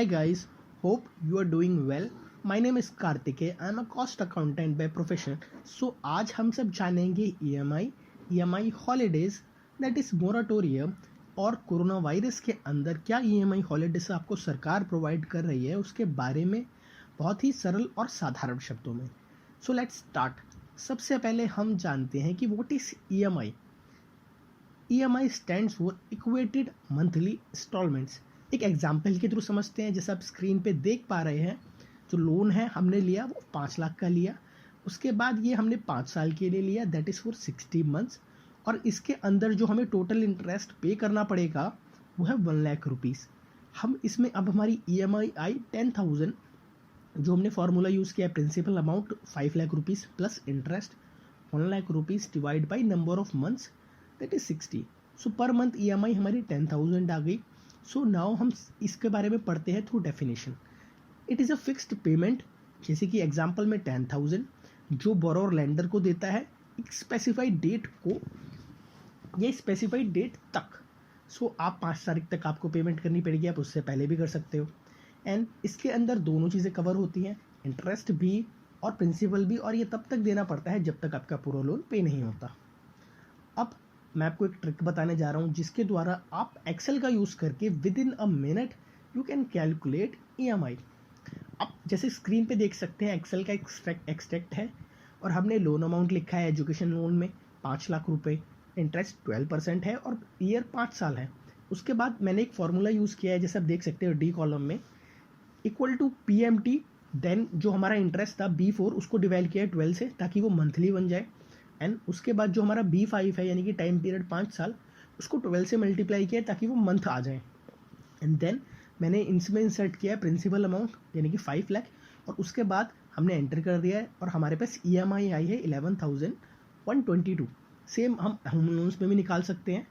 Hi guys, hope you are doing well. My name is Kartike. I am a cost accountant by profession. So आज हम सब जानेंगे EMI holidays that is moratorium और corona virus के अंदर क्या EMI holidays आपको सरकार प्रोवाइड कर रही है उसके बारे में बहुत ही सरल और साधारण शब्दों में. So let's start. सबसे पहले हम जानते हैं कि what is EMI. EMI stands for equated monthly installments. एक एग्जाम्पल के थ्रू समझते हैं. जैसे आप स्क्रीन पे देख पा रहे हैं, जो लोन है हमने लिया वो 5 लाख का लिया. उसके बाद ये हमने 5 साल के लिए लिया, दैट इज़ फॉर 60 मंथ्स. और इसके अंदर जो हमें टोटल इंटरेस्ट पे करना पड़ेगा वो है 1 लाख रुपीज़. हम इसमें अब हमारी EMI आई 10,000. जो हमने फार्मूला यूज़ किया, principal amount 5 lakh rupees plus interest 1 lakh rupees divide by number of months, that is 60. So per month EMI हमारी 10,000 आ गई. सो नाउ हम इसके बारे में पढ़ते हैं through definition. It is a fixed payment, जैसे कि एग्जांपल में 10,000 जो बोरोवर लेंडर को देता है एक स्पेसिफाइड डेट को, ये स्पेसिफाइड डेट तक. सो आप 5 तारीख तक आपको पेमेंट करनी पड़ेगी, आप उससे पहले भी कर सकते हो. एंड इसके अंदर दोनों चीज़ें कवर होती हैं, इंटरेस्ट भी और प्रिंसिपल भी, और ये तब तक देना पड़ता है जब तक आपका पूरा लोन पे नहीं होता. अब मैं आपको एक ट्रिक बताने जा रहा हूँ जिसके द्वारा आप एक्सेल का यूज़ करके with in a minute you can calculate EMI. आप जैसे स्क्रीन पे देख सकते हैं एक्सेल का एक्सट्रैक्ट है और हमने लोन अमाउंट लिखा है एजुकेशन लोन में 5 लाख रुपए, इंटरेस्ट 12% है और ईयर 5 साल है. उसके बाद मैंने एक फार्मूला यूज़ किया है, जैसे आप देख सकते हो डी कॉलम में, इक्वल टू PMT. देन जो हमारा इंटरेस्ट था B4 उसको डिवाइड किया है 12 से ताकि वो मंथली बन जाए. एंड उसके बाद जो हमारा B5 है यानी कि टाइम पीरियड 5 साल, उसको 12 से मल्टीप्लाई किया ताकि वो मंथ आ जाए. एंड देन मैंने इसमें इंसर्ट किया है प्रिंसिपल अमाउंट यानी कि 5 लाख, और उसके बाद हमने एंटर कर दिया है और हमारे पास EMI आई है 11,122. सेम हम होम लोन्स में भी निकाल सकते हैं.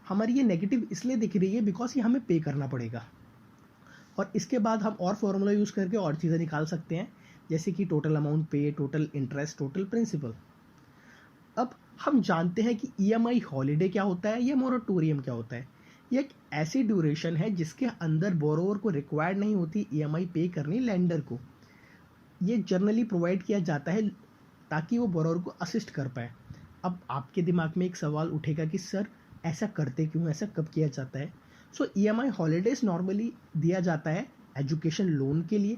हमारी ये नेगेटिव इसलिए दिख रही है बिकॉज ये हमें पे करना पड़ेगा. और इसके बाद हम और फॉर्मूला यूज़ करके और चीज़ें निकाल सकते हैं, जैसे कि टोटल अमाउंट पे, टोटल इंटरेस्ट, टोटल प्रिंसिपल. अब हम जानते हैं कि EMI हॉलीडे क्या होता है या मोरेटोरियम क्या होता है. ये एक ऐसी ड्यूरेशन है जिसके अंदर बोरोवर को रिक्वायर्ड नहीं होती EMI पे करनी लेंडर को. ये जनरली प्रोवाइड किया जाता है ताकि वो बोरोवर को असिस्ट कर पाए. अब आपके दिमाग में एक सवाल उठेगा कि सर ऐसा करते क्यों, ऐसा कब किया जाता है. सो EMI हॉलीडेज नॉर्मली दिया जाता है एजुकेशन लोन के लिए,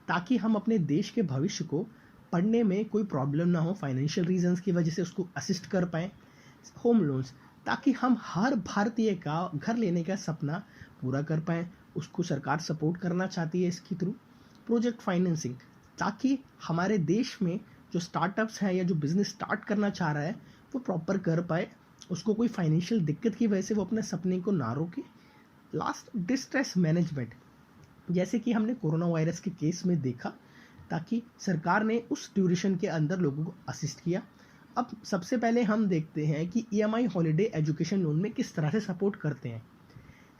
ताकि हम अपने देश के भविष्य को पढ़ने में कोई प्रॉब्लम ना हो, फाइनेंशियल रीजंस की वजह से उसको असिस्ट कर पाएँ. होम लोन्स, ताकि हम हर भारतीय का घर लेने का सपना पूरा कर पाएँ, उसको सरकार सपोर्ट करना चाहती है इसके थ्रू. प्रोजेक्ट फाइनेंसिंग, ताकि हमारे देश में जो स्टार्टअप्स हैं या जो बिज़नेस स्टार्ट करना चाह रहा है वो प्रॉपर कर पाए, उसको कोई फाइनेंशियल दिक्कत की वजह से वो अपने सपने को ना रोके. लास्ट, डिस्ट्रेस मैनेजमेंट, जैसे कि हमने कोरोना वायरस के केस में देखा, ताकि सरकार ने उस ड्यूरेशन के अंदर लोगों को असिस्ट किया. अब सबसे पहले हम देखते हैं कि EMI हॉलीडे एजुकेशन लोन में किस तरह से सपोर्ट करते हैं.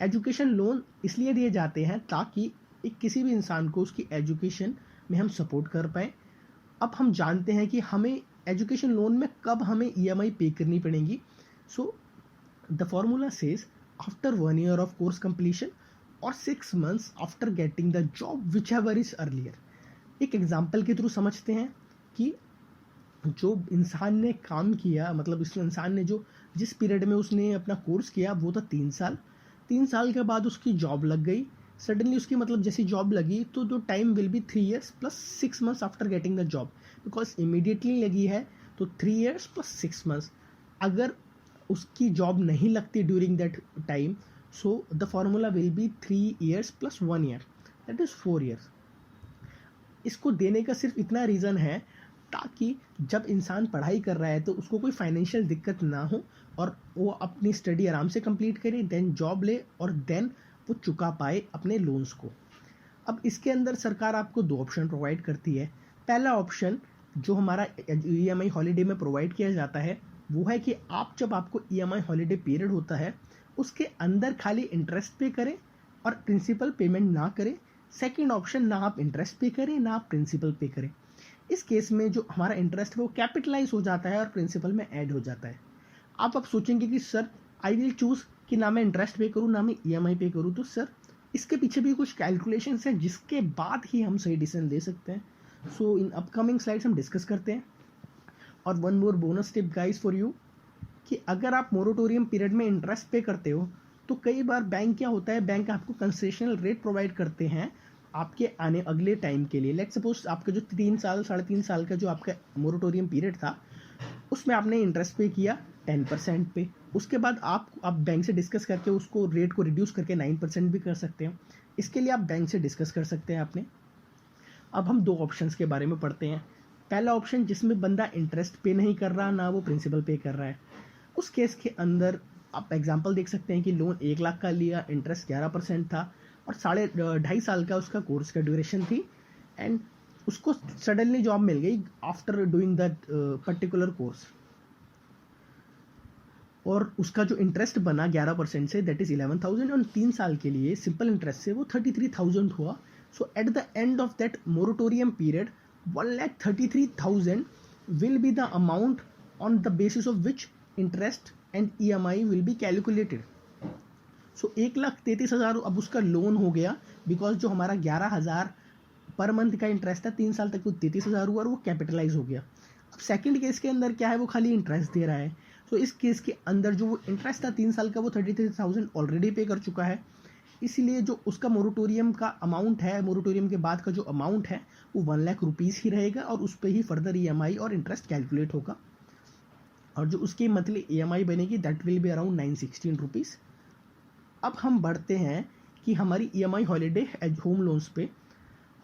एजुकेशन लोन इसलिए दिए जाते हैं ताकि एक किसी भी इंसान को उसकी एजुकेशन में हम सपोर्ट कर पाएँ. अब हम जानते हैं कि हमें एजुकेशन लोन में कब हमें EMI पे करनी पड़ेगी. So the formula says after 1 year of course completion और 6 months after getting the job which ever is earlier. एक एग्जाम्पल के थ्रू समझते हैं कि जो इंसान ने काम किया, मतलब इस इंसान ने जो जिस पीरियड में उसने अपना कोर्स किया वो था 3 साल. 3 साल के बाद उसकी जॉब लग गई सडनली. उसकी मतलब जैसी जॉब लगी तो जो time will be 3 years plus 6 months after getting the job, because immediately लगी है तो 3 years प्लस 6 months. अगर उसकी जॉब नहीं लगती during that time, so the formula will be 3 years plus 1 year, that is 4 years. इसको देने का सिर्फ इतना रीज़न है ताकि जब इंसान पढ़ाई कर रहा है तो उसको कोई फाइनेंशियल दिक्कत ना हो और वो अपनी स्टडी आराम से कंप्लीट करे, देन जॉब ले और देन वो चुका पाए अपने लोन्स को. अब इसके अंदर सरकार आपको 2 ऑप्शन प्रोवाइड करती है. पहला ऑप्शन जो हमारा EMI हॉलीडे में प्रोवाइड किया जाता है वो है कि आप जब आपको EMI हॉलीडे पीरियड होता है उसके अंदर खाली इंटरेस्ट पे करें और प्रिंसिपल पेमेंट ना करें. सेकेंड ऑप्शन, ना आप इंटरेस्ट पे करें ना आप प्रिंसिपल पे करें. इस केस में जो हमारा इंटरेस्ट है वो कैपिटलाइज हो जाता है और प्रिंसिपल में ऐड हो जाता है. आप अब सोचेंगे कि सर आई विल चूज़ कि ना मैं इंटरेस्ट पे करूँ ना मैं EMI पे करूँ. तो सर इसके पीछे भी कुछ कैलकुलेशंस हैं जिसके बाद ही हम सही डिसीजन ले सकते हैं. सो इन अपकमिंग स्लाइड्स हम डिस्कस करते हैं. और one more bonus tip guys for you, कि अगर आप मोरेटोरियम पीरियड में इंटरेस्ट पे करते हो तो कई बार बैंक क्या होता है, बैंक आपको कंसेशनल रेट प्रोवाइड करते हैं आपके आने अगले टाइम के लिए. लेट्स सपोज आपका जो 3 साल 3.5 साल का जो आपका मोरेटोरियम पीरियड था उसमें आपने इंटरेस्ट पे किया 10% पे. उसके बाद आप बैंक से डिस्कस करके उसको रेट को रिड्यूस करके 9% भी कर सकते हैं. इसके लिए आप बैंक से डिस्कस कर सकते हैं आपने. अब हम दो ऑप्शंस के बारे में पढ़ते हैं. पहला ऑप्शन जिसमें बंदा इंटरेस्ट पे नहीं कर रहा ना वो प्रिंसिपल पे कर रहा है. उस केस के अंदर आप एग्जांपल देख सकते हैं कि लोन 1 लाख का लिया, इंटरेस्ट 11% था और 2.5 साल का उसका कोर्स का ड्यूरेशन थी. एंड उसको सडनली जॉब मिल गई after doing that particular course, और उसका जो इंटरेस्ट बना 11% से दैट इज 11,000 और 3 साल के लिए सिंपल इंटरेस्ट से वो 33,000 हुआ. So at the end of that moratorium period 1,33,000 will be the amount on the basis of which interest and EMI will be calculated. So 1,33,000 अब उसका लोन हो गया, बिकॉज जो हमारा 11,000 पर मंथ का इंटरेस्ट था 3 साल तक वो 33,000 हुआ और वो कैपिटलाइज हो गया. अब सेकंड केस के अंदर क्या है, वो खाली इंटरेस्ट दे रहा है. सो इस केस के अंदर जो वो इंटरेस्ट था 3 साल का वो 33,000 ऑलरेडी पे कर चुका है. इसीलिए जो उसका मोरेटोरियम का अमाउंट है, मोरेटोरियम के बाद का जो अमाउंट है वो 1 लाख रुपीज़ ही रहेगा और उस पर ही फर्दर EMI और इंटरेस्ट कैलकुलेट होगा. और जो उसकी मंथली EMI बनेगी that will be around 916 rupees. अब हम बढ़ते हैं कि हमारी EMI हॉलीडे होम लोन्स पे.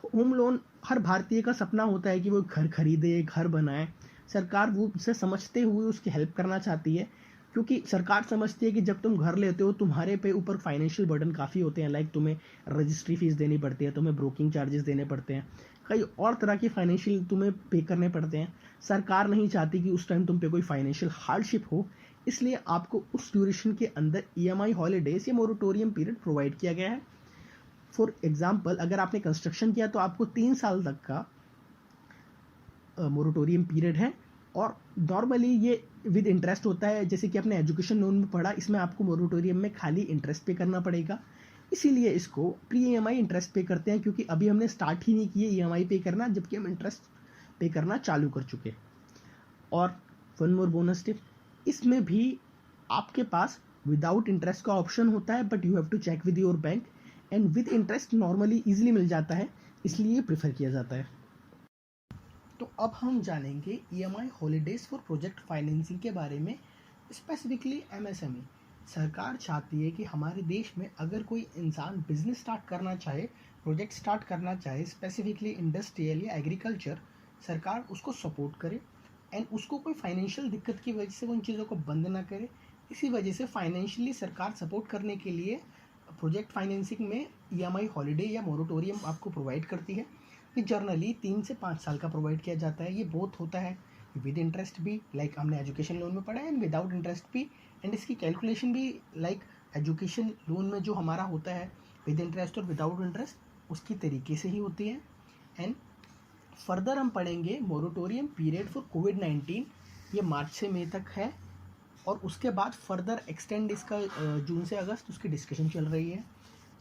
होम लोन हर भारतीय का सपना होता है कि वो घर खरीदे, घर बनाए. सरकार वो उसे समझते हुए उसकी हेल्प करना चाहती है, क्योंकि सरकार समझती है कि जब तुम घर लेते हो तुम्हारे पे ऊपर फाइनेंशियल बर्डन काफ़ी होते हैं. लाइक तुम्हें रजिस्ट्री फीस देनी पड़ती है, तुम्हें ब्रोकिंग चार्जेस देने पड़ते हैं, कई और तरह की फाइनेंशियल तुम्हें पे करने पड़ते हैं. सरकार नहीं चाहती कि उस टाइम तुम पे कोई फाइनेंशियल हार्डशिप हो, इसलिए आपको उस ड्यूरेशन के अंदर EMI हॉलीडेज या मोरेटोरियम पीरियड प्रोवाइड किया गया है. फॉर एग्जाम्पल अगर आपने कंस्ट्रक्शन किया तो आपको 3 साल तक का मोरेटोरियम पीरियड है. और नॉर्मली ये विद इंटरेस्ट होता है, जैसे कि आपने एजुकेशन लोन में पढ़ा, इसमें आपको मोरेटोरियम में खाली इंटरेस्ट पे करना पड़ेगा. इसीलिए इसको प्री EMI इंटरेस्ट पे करते हैं, क्योंकि अभी हमने स्टार्ट ही नहीं किए EMI पे करना, जबकि हम इंटरेस्ट पे करना चालू कर चुके. और वन मोर बोनस टिप, इसमें भी आपके पास विदाउट इंटरेस्ट का ऑप्शन होता है, but you have to check with your bank. And with interest normally easily मिल जाता है, इसलिए प्रेफर किया जाता है. तो अब हम जानेंगे EMI holidays for project financing के बारे में, स्पेसिफिकली MSME. सरकार चाहती है कि हमारे देश में अगर कोई इंसान बिजनेस स्टार्ट करना चाहे, प्रोजेक्ट स्टार्ट करना चाहे, स्पेसिफिकली इंडस्ट्रियल या एग्रीकल्चर, सरकार उसको सपोर्ट करे एंड उसको कोई फाइनेंशियल दिक्कत की वजह से उन चीज़ों को बंद ना करे. इसी वजह से फाइनेंशियली सरकार सपोर्ट करने के लिए प्रोजेक्ट फाइनेंसिंग में EMI हॉलीडे या मोरेटोरियम आपको प्रोवाइड करती है. ये जर्नली 3 से 5 साल का प्रोवाइड किया जाता है. ये बोथ होता है विद इंटरेस्ट भी, लाइक हमने एजुकेशन लोन में पढ़ा है, एंड विदाउट इंटरेस्ट भी. एंड इसकी कैलकुलेशन भी लाइक एजुकेशन लोन में जो हमारा होता है विद इंटरेस्ट और विदाउट इंटरेस्ट उसकी तरीके से ही होती है. एंड फर्दर हम पढ़ेंगे मोरेटोरियम पीरियड फॉर कोविड-19, ये मार्च से मई तक है, और उसके बाद फर्दर एक्सटेंड इसका जून से अगस्त उसकी डिस्कशन चल रही है.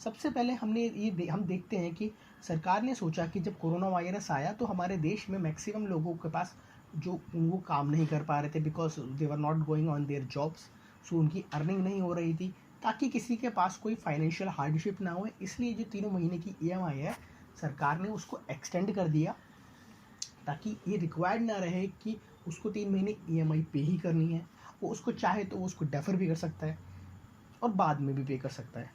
सबसे पहले हम देखते हैं कि सरकार ने सोचा कि जब कोरोना वायरस आया तो हमारे देश में मैक्सिमम लोगों के पास जो वो काम नहीं कर पा रहे थे, because they were not going on their jobs. So उनकी अर्निंग नहीं हो रही थी, ताकि किसी के पास कोई फाइनेंशियल हार्डशिप ना हो. इसलिए जो 3 महीने की EMI है सरकार ने उसको एक्सटेंड कर दिया, ताकि ये रिक्वायर्ड ना रहे कि उसको 3 महीने EMI पे ही करनी है. वो उसको चाहे तो वो उसको डेफर भी कर सकता है और बाद में भी पे कर सकता है.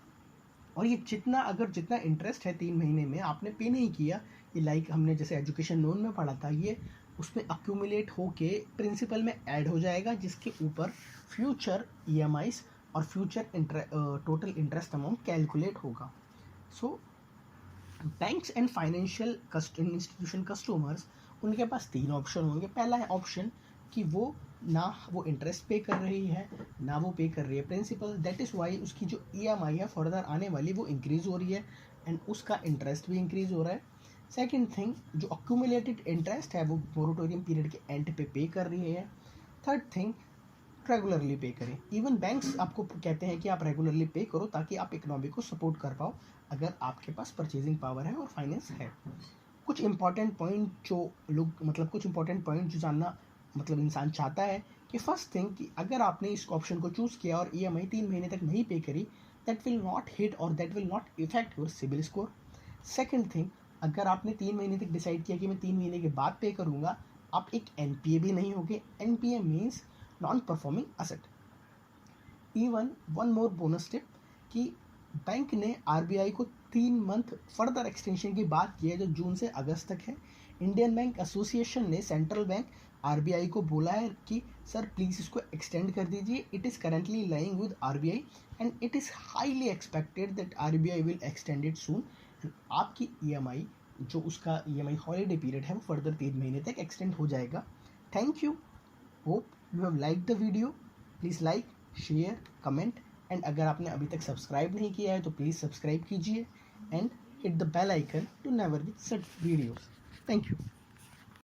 और ये जितना इंटरेस्ट है 3 महीने में आपने पे नहीं किया, ये लाइक हमने जैसे एजुकेशन लोन में पढ़ा था, ये उसमें अक्यूमुलेट होके प्रिंसिपल में ऐड हो जाएगा, जिसके ऊपर फ्यूचर EMIs और future total interest amount calculate होगा. So banks and financial institution customers, उनके पास 3 ऑप्शन होंगे. पहला है ऑप्शन कि वो इंटरेस्ट पे कर रही है ना वो पे कर रही है प्रिंसिपल, दैट इज़ वाई उसकी जो EMI है फर्दर आने वाली वो इंक्रीज़ हो रही है एंड उसका इंटरेस्ट भी इंक्रीज़ हो रहा है. सेकंड थिंग, जो अक्यूमुलेटेड इंटरेस्ट है वो मोरेटोरियम पीरियड के एंड पे कर रही है. थर्ड थिंग, रेगुलरली पे करें। इवन बैंक्स आपको कहते हैं कि आप रेगुलरली पे करो ताकि आप इकोनॉमी को सपोर्ट कर पाओ, अगर आपके पास परचेजिंग पावर है और फाइनेंस है। कुछ इंपॉर्टेंट पॉइंट जो लोग कुछ इंपॉर्टेंट पॉइंट जो जानना इंसान चाहता है कि फर्स्ट थिंग कि अगर आपने इस ऑप्शन को चूज़ किया और ईएमआई 3 महीने तक नहीं पे करी, दैट विल नॉट हिट और that will not effect your CIBIL score. Second thing, अगर आपने 3 महीने तक डिसाइड किया कि मैं 3 महीने के बाद पे करूँगा, आप एक एनपीए भी नहीं होगे। NPA means non performing asset. Even one more bonus tip कि बैंक ने आरबीआई को 3 मंथ फर्दर एक्सटेंशन की बात की है जो जून से अगस्त तक है। इंडियन बैंक एसोसिएशन ने सेंट्रल बैंक आरबीआई को बोला है कि सर प्लीज़ इसको एक्सटेंड कर दीजिए। It is currently lying with RBI and it is highly expected that RBI will extend it सून। आपकी ईएमआई जो उसका ईएमआई हॉलीडे पीरियड है वो फर्दर 3 महीने तक एक्सटेंड हो जाएगा। Thank you, hope you have like the video. Please like, share, comment and अगर आपने अभी तक सब्सक्राइब नहीं किया है तो प्लीज़ सब्सक्राइब कीजिए and hit the bell icon to never miss such videos. Thank you.